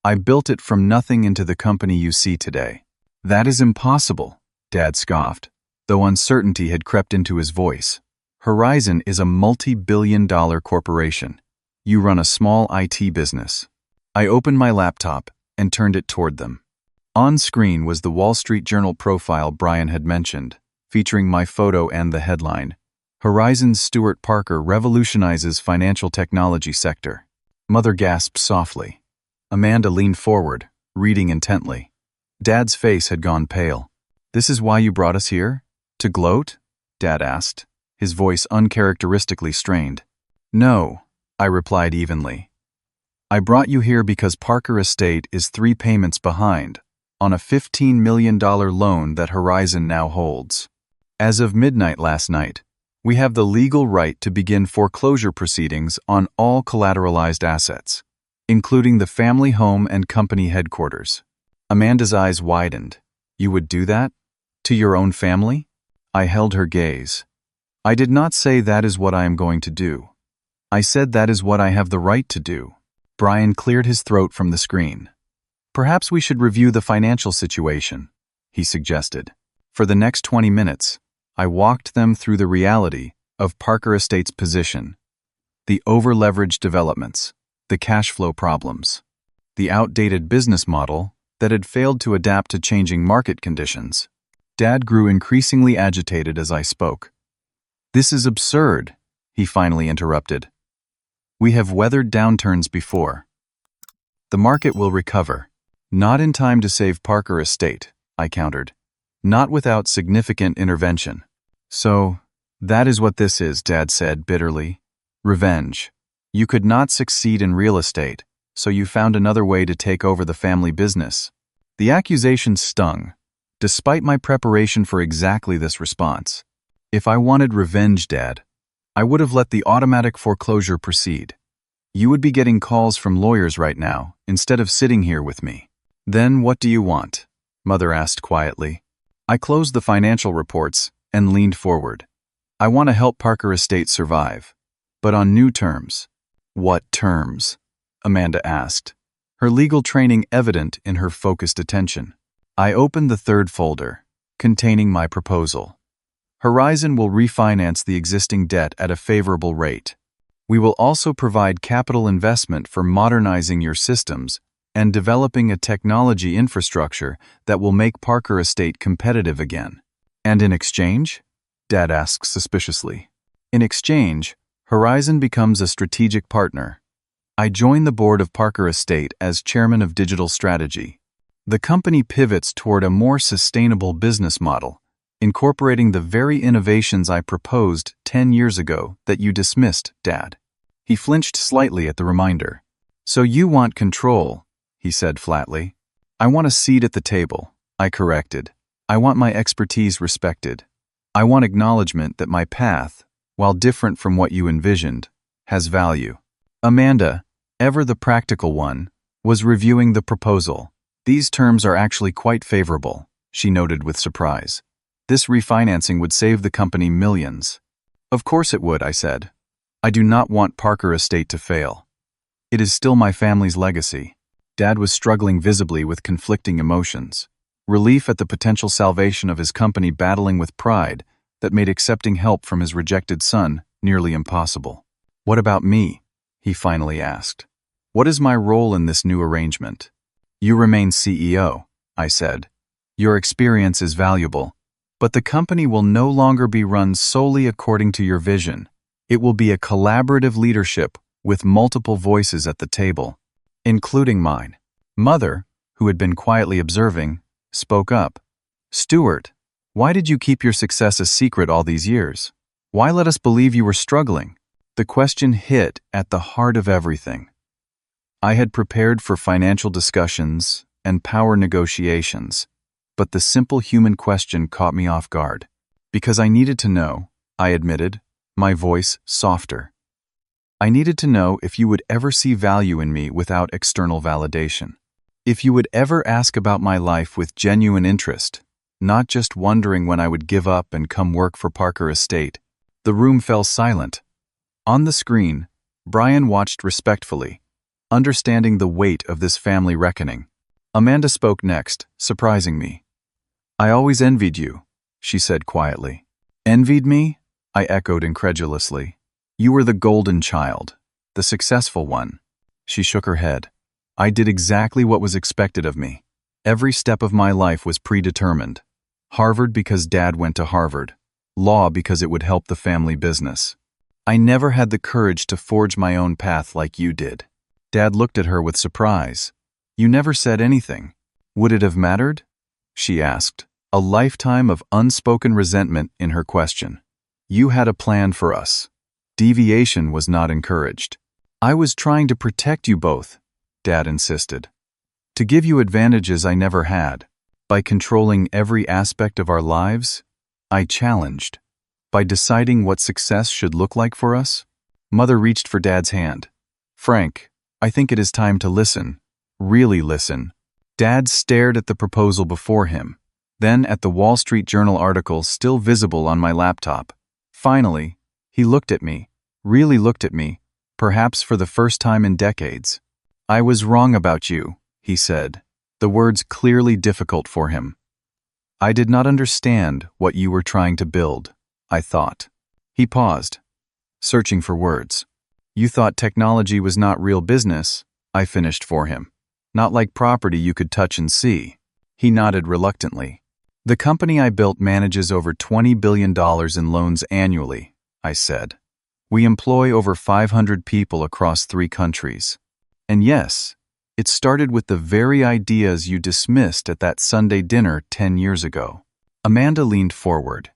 I built it from nothing into the company you see today." "That is impossible," Dad scoffed, though uncertainty had crept into his voice. "Horizon is a multi-billion-dollar corporation. You run a small IT business." I opened my laptop and turned it toward them. On screen was the Wall Street Journal profile Brian had mentioned, featuring my photo and the headline, "Horizon's Stuart Parker revolutionizes financial technology sector." Mother gasped softly. Amanda leaned forward, reading intently. Dad's face had gone pale. "This is why you brought us here? To gloat?" Dad asked, his voice uncharacteristically strained. "No," I replied evenly. "I brought you here because Parker Estate is 3 payments behind on a $15 million loan that Horizon now holds. As of midnight last night, we have the legal right to begin foreclosure proceedings on all collateralized assets, including the family home and company headquarters." Amanda's eyes widened. "You would do that? To your own family?" I held her gaze. "I did not say that is what I am going to do. I said that is what I have the right to do. Brian cleared his throat from the screen. Perhaps we should review the financial situation, he suggested. For the next 20 minutes, I walked them through the reality of Parker Estate's position, the over-leveraged developments, the cash flow problems, the outdated business model that had failed to adapt to changing market conditions. Dad grew increasingly agitated as I spoke. This is absurd, he finally interrupted. We have weathered downturns before. The market will recover. Not in time to save Parker Estate, I countered. Not without significant intervention. So, that is what this is, Dad said bitterly. Revenge. You could not succeed in real estate, so you found another way to take over the family business. The accusation stung, despite my preparation for exactly this response. If I wanted revenge, Dad, I would have let the automatic foreclosure proceed. You would be getting calls from lawyers right now, instead of sitting here with me. Then what do you want? Mother asked quietly. I closed the financial reports and leaned forward. I want to help Parker Estate survive, but on new terms. What terms? Amanda asked, her legal training evident in her focused attention. I opened the third folder, containing my proposal. Horizon will refinance the existing debt at a favorable rate. We will also provide capital investment for modernizing your systems and developing a technology infrastructure that will make Parker Estate competitive again. And in exchange? Dad asked suspiciously. In exchange, Horizon becomes a strategic partner. I join the board of Parker Estate as chairman of digital strategy. The company pivots toward a more sustainable business model, incorporating the very innovations I proposed 10 years ago that you dismissed, Dad. He flinched slightly at the reminder. So you want control, he said flatly. I want a seat at the table, I corrected. I want my expertise respected. I want acknowledgement that my path, while different from what you envisioned, has value. Amanda, ever the practical one, was reviewing the proposal. These terms are actually quite favorable, she noted with surprise. This refinancing would save the company millions. Of course it would, I said. I do not want Parker Estate to fail. It is still my family's legacy. Dad was struggling visibly with conflicting emotions. Relief at the potential salvation of his company battling with pride that made accepting help from his rejected son nearly impossible. What about me? He finally asked. What is my role in this new arrangement? You remain CEO, I said. Your experience is valuable, but the company will no longer be run solely according to your vision. It will be a collaborative leadership with multiple voices at the table, including mine. Mother, who had been quietly observing, spoke up. Stuart, why did you keep your success a secret all these years? Why let us believe you were struggling? The question hit at the heart of everything. I had prepared for financial discussions and power negotiations, but the simple human question caught me off guard. Because I needed to know, I admitted, my voice softer. I needed to know if you would ever see value in me without external validation. If you would ever ask about my life with genuine interest, not just wondering when I would give up and come work for Parker Estate. The room fell silent. On the screen, Brian watched respectfully, understanding the weight of this family reckoning. Amanda spoke next, surprising me. I always envied you, she said quietly. Envied me? I echoed incredulously. You were the golden child, the successful one. She shook her head. I did exactly what was expected of me. Every step of my life was predetermined. Harvard because Dad went to Harvard. Law because it would help the family business. I never had the courage to forge my own path like you did. Dad looked at her with surprise. You never said anything. Would it have mattered? She asked, a lifetime of unspoken resentment in her question. You had a plan for us. Deviation was not encouraged. I was trying to protect you both, Dad insisted. To give you advantages I never had. By controlling every aspect of our lives, I challenged. By deciding what success should look like for us, Mother reached for Dad's hand. Frank, I think it is time to listen. Really listen. Dad stared at the proposal before him, then at the Wall Street Journal article still visible on my laptop. Finally, he looked at me, really looked at me, perhaps for the first time in decades. "I was wrong about you," he said, the words clearly difficult for him. "I did not understand what you were trying to build," I thought. He paused, searching for words. "You thought technology was not real business," I finished for him. "Not like property you could touch and see." He nodded reluctantly. "The company I built manages over $20 billion in loans annually," I said. "We employ over 500 people across 3 countries. And yes, it started with the very ideas you dismissed at that Sunday dinner 10 years ago." Amanda leaned forward.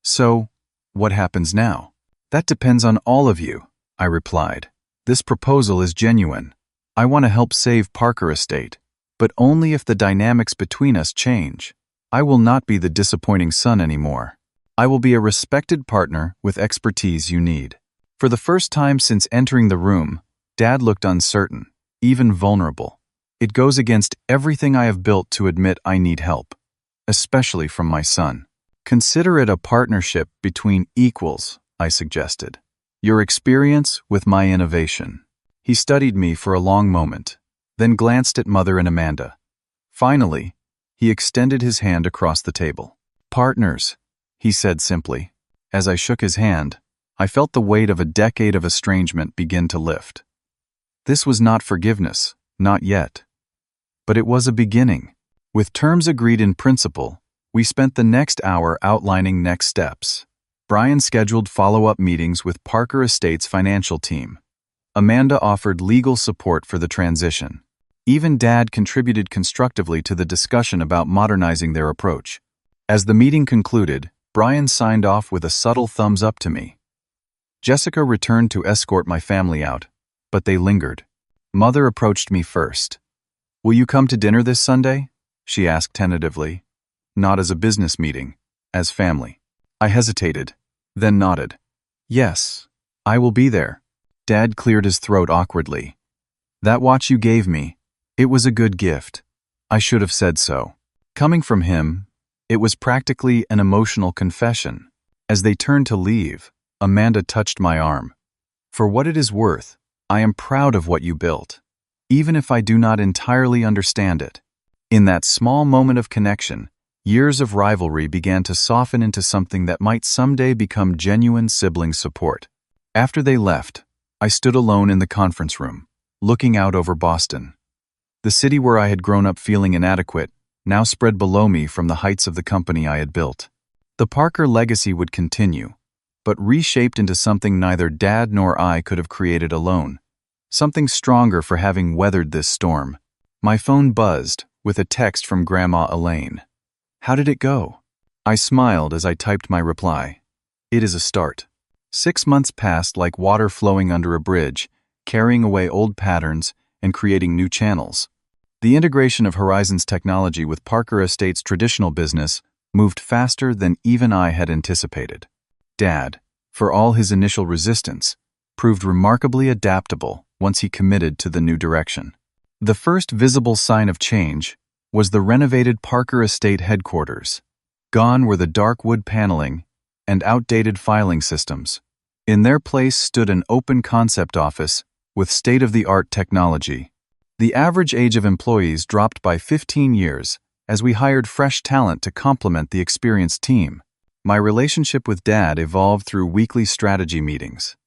"So, what happens now?" "That depends on all of you," I replied. "This proposal is genuine. I want to help save Parker Estate, but only if the dynamics between us change. I will not be the disappointing son anymore. I will be a respected partner with expertise you need." For the first time since entering the room, Dad looked uncertain, even vulnerable. It goes against everything I have built to admit I need help, especially from my son. "Consider it a partnership between equals," I suggested. "Your experience with my innovation." He studied me for a long moment, then glanced at Mother and Amanda. Finally, he extended his hand across the table. "Partners," he said simply. As I shook his hand, I felt the weight of a decade of estrangement begin to lift. This was not forgiveness, not yet. But it was a beginning. With terms agreed in principle, we spent the next hour outlining next steps. Brian scheduled follow-up meetings with Parker Estate's financial team. Amanda offered legal support for the transition. Even Dad contributed constructively to the discussion about modernizing their approach. As the meeting concluded, Brian signed off with a subtle thumbs up to me. Jessica returned to escort my family out, but they lingered. Mother approached me first. "Will you come to dinner this Sunday?" she asked tentatively. "Not as a business meeting, as family." I hesitated, then nodded. "Yes, I will be there." Dad cleared his throat awkwardly. "That watch you gave me, it was a good gift. I should have said so." Coming from him, it was practically an emotional confession. As they turned to leave, Amanda touched my arm. "For what it is worth, I am proud of what you built, even if I do not entirely understand it." In that small moment of connection, years of rivalry began to soften into something that might someday become genuine sibling support. After they left, I stood alone in the conference room, looking out over Boston. The city where I had grown up feeling inadequate now spread below me from the heights of the company I had built. The Parker legacy would continue, but reshaped into something neither Dad nor I could have created alone. Something stronger for having weathered this storm. My phone buzzed with a text from Grandma Elaine. "How did it go?" I smiled as I typed my reply. "It is a start." 6 months passed like water flowing under a bridge, carrying away old patterns and creating new channels. The integration of Horizon's technology with Parker Estate's traditional business moved faster than even I had anticipated. Dad, for all his initial resistance, proved remarkably adaptable once he committed to the new direction. The first visible sign of change was the renovated Parker Estate headquarters. Gone were the dark wood paneling and outdated filing systems. In their place stood an open concept office with state-of-the-art technology. The average age of employees dropped by 15 years as we hired fresh talent to complement the experienced team. My relationship with Dad evolved through weekly strategy meetings.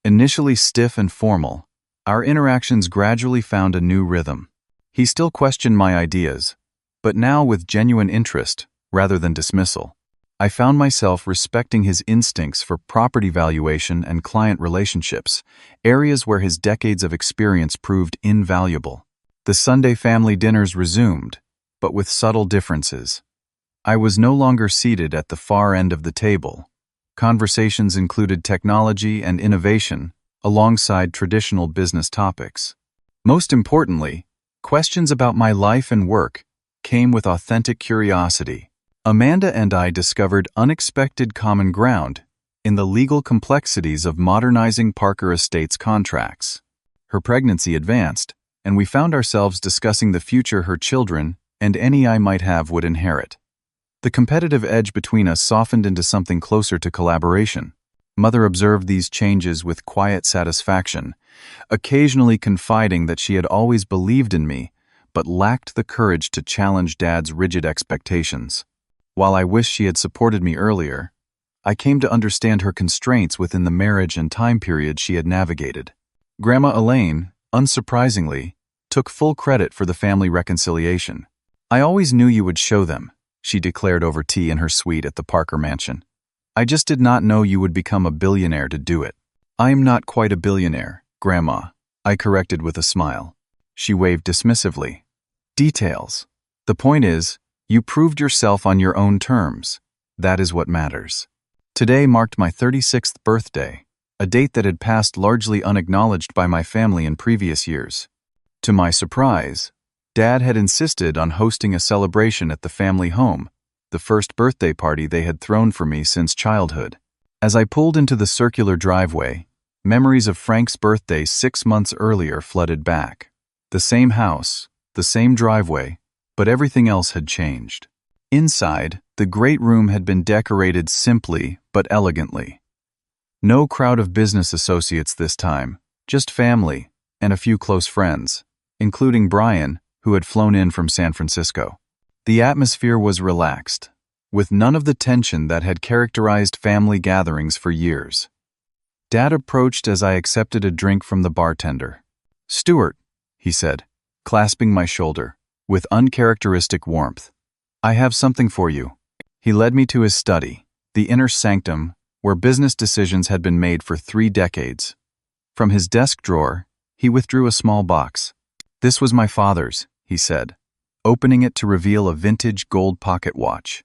Initially stiff and formal, our interactions gradually found a new rhythm. He still questioned my ideas, but now with genuine interest rather than dismissal. I found myself respecting his instincts for property valuation and client relationships, areas where his decades of experience proved invaluable. The Sunday family dinners resumed, but with subtle differences. I was no longer seated at the far end of the table. Conversations included technology and innovation, alongside traditional business topics. Most importantly, questions about my life and work came with authentic curiosity. Amanda and I discovered unexpected common ground in the legal complexities of modernizing Parker Estate's contracts. Her pregnancy advanced, and we found ourselves discussing the future her children and any I might have would inherit. The competitive edge between us softened into something closer to collaboration. Mother observed these changes with quiet satisfaction, occasionally confiding that she had always believed in me, but lacked the courage to challenge Dad's rigid expectations. While I wish she had supported me earlier, I came to understand her constraints within the marriage and time period she had navigated. Grandma Elaine, unsurprisingly, took full credit for the family reconciliation. "I always knew you would show them," she declared over tea in her suite at the Parker mansion. "I just did not know you would become a billionaire to do it." "I am not quite a billionaire, Grandma," I corrected with a smile. She waved dismissively. "Details. The point is, you proved yourself on your own terms. That is what matters." Today marked my 36th birthday, a date that had passed largely unacknowledged by my family in previous years. To my surprise, Dad had insisted on hosting a celebration at the family home, the first birthday party they had thrown for me since childhood. As I pulled into the circular driveway, memories of Frank's birthday 6 months earlier flooded back. The same house, the same driveway, but everything else had changed. Inside, the great room had been decorated simply but elegantly. No crowd of business associates this time, just family and a few close friends, including Brian, who had flown in from San Francisco. The atmosphere was relaxed, with none of the tension that had characterized family gatherings for years. Dad approached as I accepted a drink from the bartender. "Stuart," he said, clasping my shoulder, with uncharacteristic warmth. "I have something for you." He led me to his study, the inner sanctum where business decisions had been made for 3 decades. From his desk drawer, he withdrew a small box. "This was my father's," he said, opening it to reveal a vintage gold pocket watch.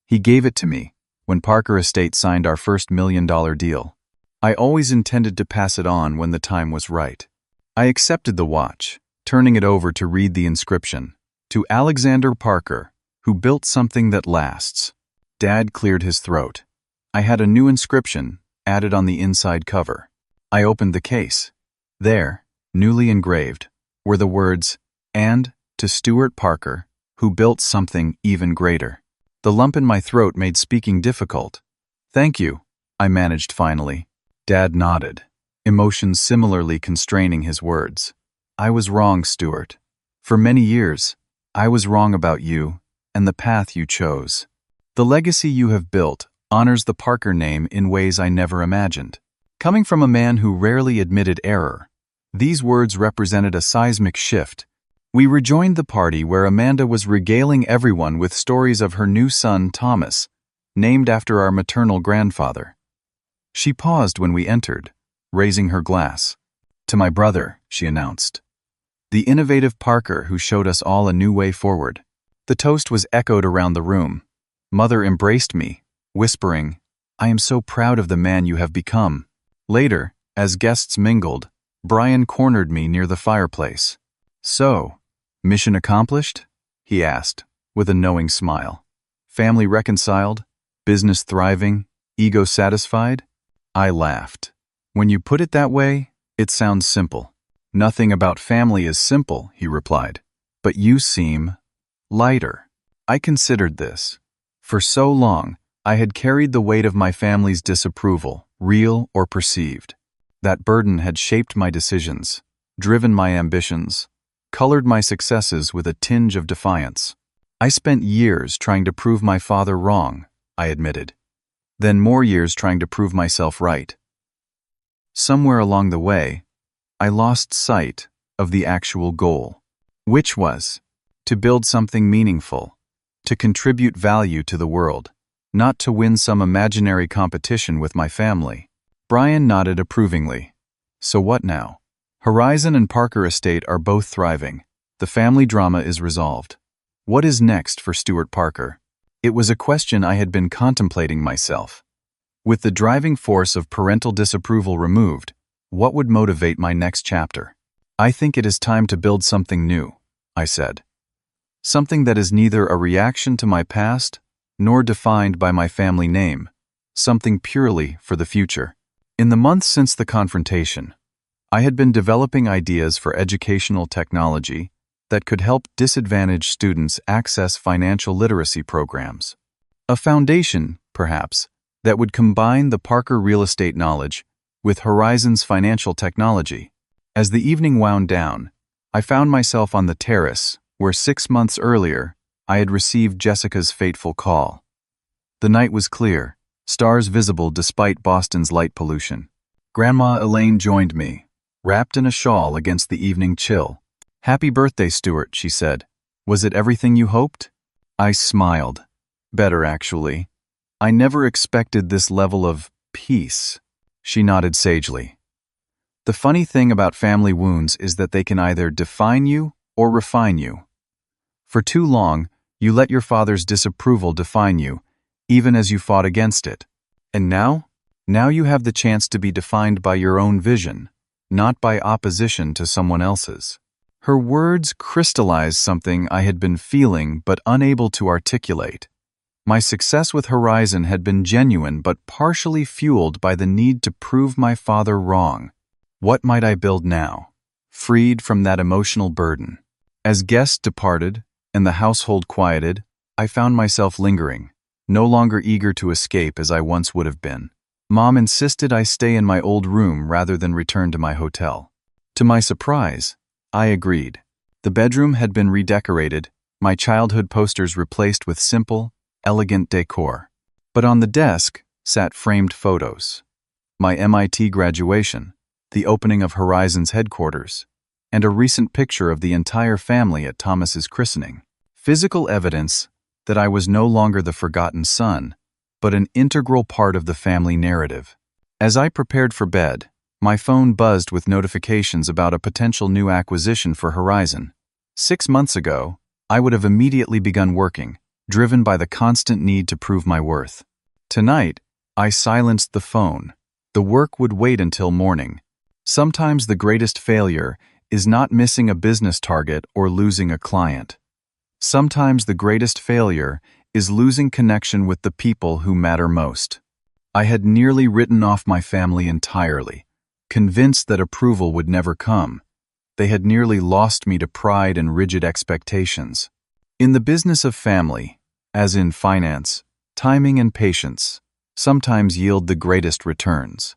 "He gave it to me when Parker Estate signed our first $1 million deal. I always intended to pass it on when the time was right." I accepted the watch, turning it over to read the inscription, "To Alexander Parker, who built something that lasts." Dad cleared his throat. I had a new inscription added on the inside cover. I opened the case. There, newly engraved, were the words, "And to Stuart Parker, who built something even greater." The lump in my throat made speaking difficult. "Thank you," I managed finally. Dad nodded, emotions similarly constraining his words. "I was wrong, Stuart. For many years, I was wrong about you and the path you chose. The legacy you have built honors the Parker name in ways I never imagined." Coming from a man who rarely admitted error, these words represented a seismic shift. We rejoined the party where Amanda was regaling everyone with stories of her new son, Thomas, named after our maternal grandfather. She paused when we entered, raising her glass. "To my brother," she announced. "The innovative Parker who showed us all a new way forward." The toast was echoed around the room. Mother embraced me, whispering, "I am so proud of the man you have become." Later, as guests mingled, Brian cornered me near the fireplace. "So, mission accomplished?" he asked, with a knowing smile. "Family reconciled? Business thriving? Ego satisfied?" I laughed. "When you put it that way, it sounds simple." "Nothing about family is simple," he replied. "But you seem lighter." I considered this. For so long, I had carried the weight of my family's disapproval, real or perceived. That burden had shaped my decisions, driven my ambitions, colored my successes with a tinge of defiance. I spent years trying to prove my father wrong, I admitted. Then more years trying to prove myself right. Somewhere along the way, I lost sight of the actual goal, which was to build something meaningful, to contribute value to the world, not to win some imaginary competition with my family. Brian nodded approvingly. "So what now?" "Horizon and Parker Estate are both thriving. The family drama is resolved. What is next for Stuart Parker?" It was a question I had been contemplating myself. With the driving force of parental disapproval removed, what would motivate my next chapter? "I think it is time to build something new," I said. "Something that is neither a reaction to my past nor defined by my family name. Something purely for the future." In the months since the confrontation, I had been developing ideas for educational technology that could help disadvantaged students access financial literacy programs. A foundation, perhaps, that would combine the Parker real estate knowledge with Horizon's financial technology. As the evening wound down, I found myself on the terrace where 6 months earlier I had received Jessica's fateful call. The night was clear, stars visible despite Boston's light pollution. Grandma Elaine joined me, wrapped in a shawl against the evening chill. "Happy birthday, Stuart," she said. "Was it everything you hoped?" I smiled. "Better, actually. I never expected this level of peace." She nodded sagely. "The funny thing about family wounds is that they can either define you or refine you. For too long, you let your father's disapproval define you, even as you fought against it. And now you have the chance to be defined by your own vision, not by opposition to someone else's." Her words crystallized something I had been feeling but unable to articulate. My success with Horizon had been genuine but partially fueled by the need to prove my father wrong. What might I build now, freed from that emotional burden? As guests departed and the household quieted, I found myself lingering, no longer eager to escape as I once would have been. Mom insisted I stay in my old room rather than return to my hotel. To my surprise, I agreed. The bedroom had been redecorated, my childhood posters replaced with simple, elegant decor. But on the desk sat framed photos. My MIT graduation, the opening of Horizon's headquarters, and a recent picture of the entire family at Thomas's christening. Physical evidence that I was no longer the forgotten son, but an integral part of the family narrative. As I prepared for bed, my phone buzzed with notifications about a potential new acquisition for Horizon. 6 months ago, I would have immediately begun working, driven by the constant need to prove my worth. Tonight, I silenced the phone. The work would wait until morning. Sometimes the greatest failure is not missing a business target or losing a client. Sometimes the greatest failure is losing connection with the people who matter most. I had nearly written off my family entirely, convinced that approval would never come. They had nearly lost me to pride and rigid expectations. In the business of family, as in finance, timing and patience sometimes yield the greatest returns.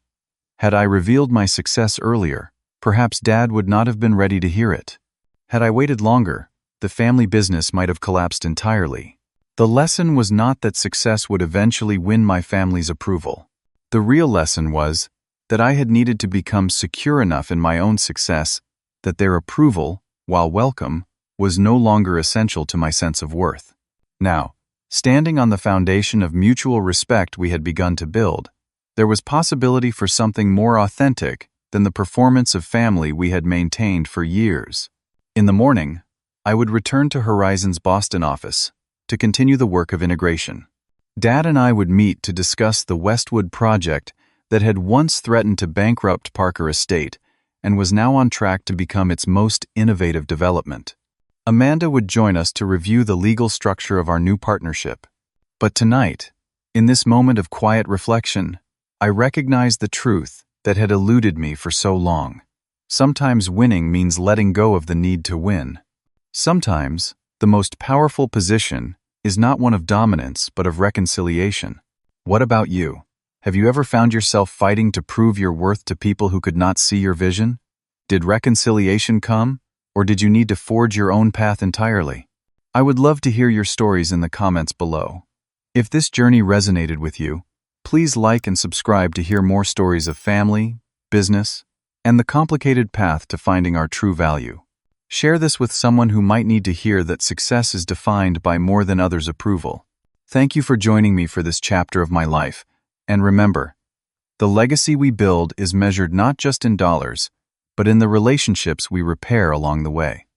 Had I revealed my success earlier, perhaps Dad would not have been ready to hear it. Had I waited longer, the family business might have collapsed entirely. The lesson was not that success would eventually win my family's approval. The real lesson was that I had needed to become secure enough in my own success that their approval, while welcome, was no longer essential to my sense of worth. Now, standing on the foundation of mutual respect we had begun to build, there was possibility for something more authentic than the performance of family we had maintained for years. In the morning, I would return to Horizon's Boston office to continue the work of integration. Dad and I would meet to discuss the Westwood project that had once threatened to bankrupt Parker Estate and was now on track to become its most innovative development. Amanda would join us to review the legal structure of our new partnership. But tonight, in this moment of quiet reflection, I recognized the truth that had eluded me for so long. Sometimes winning means letting go of the need to win. Sometimes, the most powerful position is not one of dominance but of reconciliation. What about you? Have you ever found yourself fighting to prove your worth to people who could not see your vision? Did reconciliation come, or did you need to forge your own path entirely? I would love to hear your stories in the comments below. If this journey resonated with you, please like and subscribe to hear more stories of family, business, and the complicated path to finding our true value. Share this with someone who might need to hear that success is defined by more than others' approval. Thank you for joining me for this chapter of my life. And remember, the legacy we build is measured not just in dollars, but in the relationships we repair along the way.